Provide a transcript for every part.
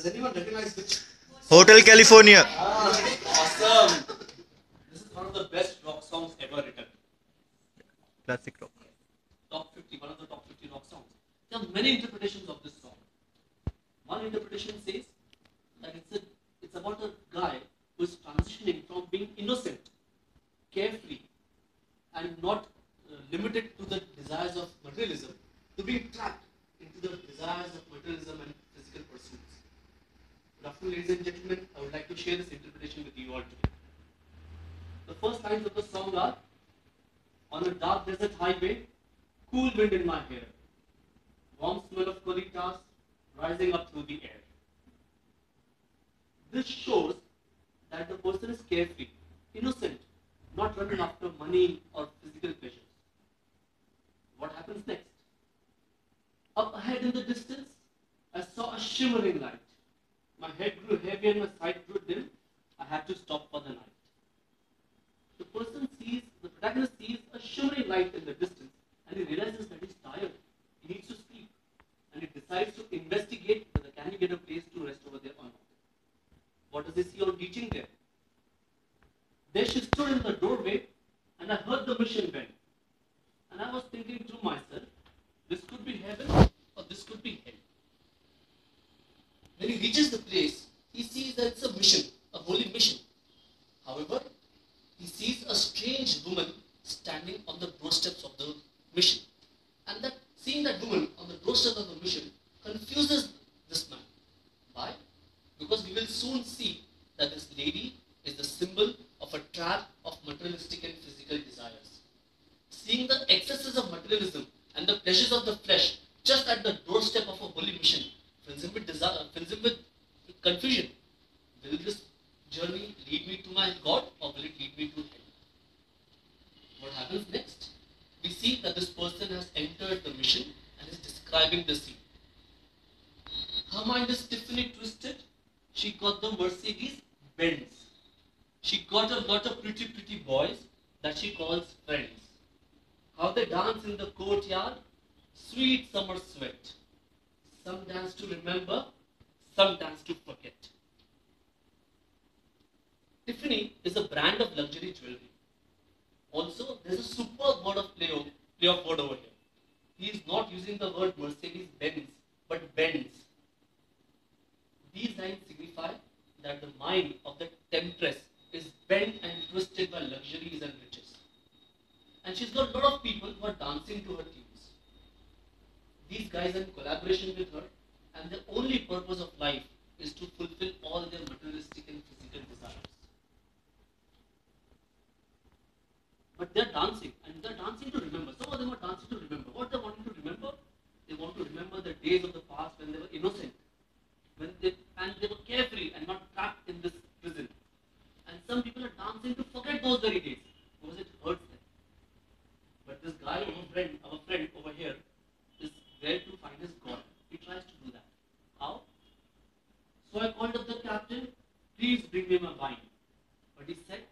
Does anyone recognize which? Hotel California. Awesome. This is one of the best rock songs ever written. Classic rock. Top 50, one of the top 50 rock songs. There are many interpretations of this song. One interpretation says that it's about a guy who is transitioning from being innocent, carefree, and not limited to the desires of materialism, to being trapped into the desires of materialism and physical pursuits. Good afternoon, ladies and gentlemen. I would like to share this interpretation with you all today. The first lines of the song are: on a dark desert highway, cool wind in my hair, warm smell of colitas rising up through the air. This shows that the person is carefree, innocent, not running after money or physical pleasures. What happens next? Up ahead in the distance, I saw a shimmering light. My head grew heavy and my sight grew dim. I had to stop for the night. The protagonist sees a shimmering light in the distance and he realizes that he's tired. He needs to sleep. And he decides to investigate whether can he get a place to rest over there or not. What does he see on reaching there? There she stood in the doorway and I heard the mission bell. And I was thinking to myself, this could be heaven or this could be hell. When he reaches the place, he sees that it's a mission, a holy mission. However, he sees a strange woman standing on the doorsteps of the mission. And that seeing that woman on the doorstep of the mission confuses this man. Why? Because we will soon see that this lady is the symbol of a trap of materialistic and physical desires. Seeing the excesses of materialism and the pleasures of the flesh just at the doorstep of a holy mission fills him with desire, fills him with confusion. Will this journey lead me to my God or will it lead me to hell? What happens next? We see that this person has entered the mission and is describing the scene. Her mind is stiffly twisted. She got the Mercedes Benz. She got a lot of pretty boys that she calls friends. How they dance in the courtyard, sweet summer sweat. Some dance to remember, some dance to forget. Tiffany is a brand of luxury jewelry. Also, there's a superb word of play of word over here. He is not using the word Mercedes Benz, but Benz. These lines signify that the mind of the temptress is bent and twisted by luxuries and riches. And she's got a lot of people who are dancing to her tunes. These guys are in collaboration with her, and their only purpose of life is to fulfill all their materialistic and physical desires. But they're dancing, and they're dancing to remember. Some of them are dancing to remember. What they're wanting to remember? They want to remember the days of the past when they were innocent, and they were carefree and not trapped in this prison. And some people are dancing to forget those very days because it hurts them. But this guy, our friend over here, is there to find his God. He tries to do that. How? So I called up the captain, please bring me my wine. But he said,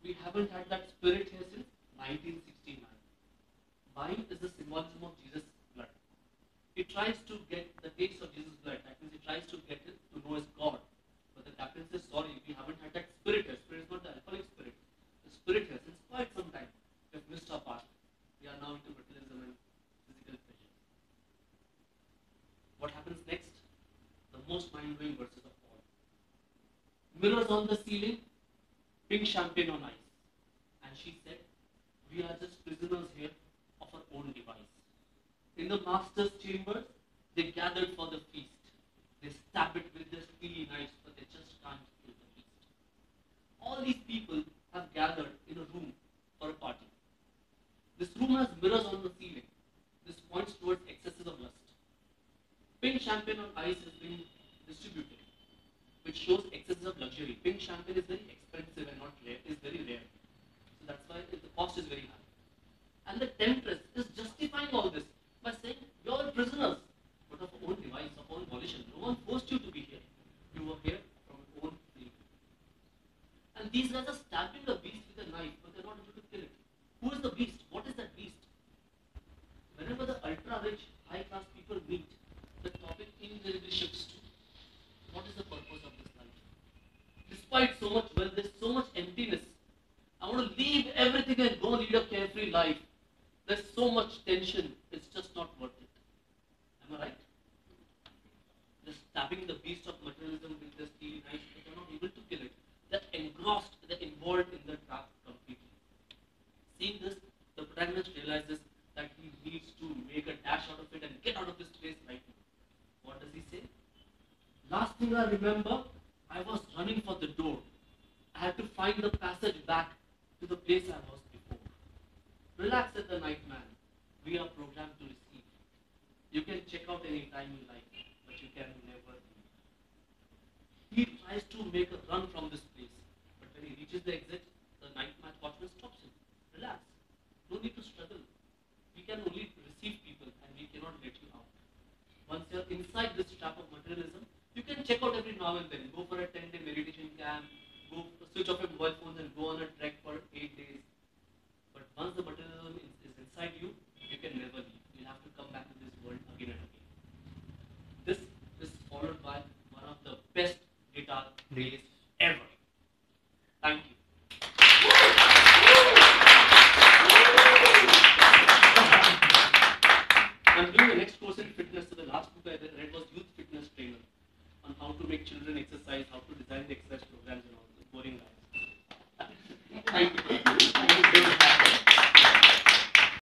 we haven't had that spirit here since 1969. Wine is the symbolism of Jesus' blood. He tries to get the taste of Jesus' blood. That means he tries to get it to know his God. But the captain says, sorry, we haven't had that spirit here. Spirit is not the alcoholic spirit. The spirit here since quite some time. We have missed our part. We are now into materialism and physical pleasure. What happens next? The most mind-blowing verses of all. Mirrors on the ceiling, pink champagne on ice. And she said, we are just prisoners here of our own device. In the master's chambers, they gathered for the feast. They stab it with their steely knives, but they just can't kill the beast. All these people have gathered in a room for a party. This room has mirrors on the ceiling. This points towards excesses of lust. Pink champagne on ice is being distributed, which shows excesses of luxury. Pink champagne is very expensive and not rare, is very rare. So that's why the cost is very high. And the temptress is justifying all this by saying, you're prisoners, but of own device, of own volition. No one forced you to be here. You were here from your own free will. And these guys are stabbing a beast with a knife, but they're not able to kill it. Who is the beast? What is that beast? Whenever the ultra-rich, high-class people meet, the topic invariably shifts to what is the I want to leave everything and go lead a carefree life. There's so much tension, it's just not worth it. Am I right? Just stabbing the beast of materialism with the steel knife, but they're not able to kill it. They're engrossed, they're involved in the trap completely. Seeing this, the protagonist realizes that he needs to make a dash out of it and get out of this place right now. What does he say? Last thing I remember, I was running for the door. I had to find the passage back to the place I was before. Relax, said the night man. We are programmed to receive. You can check out any time you like, but you can never leave. He tries to make a run from this place, but when he reaches the exit, the night watchman stops him. Relax. No need to struggle. We can only receive people and we cannot let you out. Once you're inside this trap of materialism, you can check out every now and then. Go for a 10-day meditation camp, go switch off your mobile phones and go on a trek for 8 days. But once the materialism is inside you, you can never leave. You'll have to come back to this world again and again. This is followed by one of the best guitar plays ever. Thank you. I'm doing the next course in fitness, so the last book I read was Youth Fitness Trainer on how to make children exercise, how to design the exercise programs and all the boring guys. Thank you. Thank you.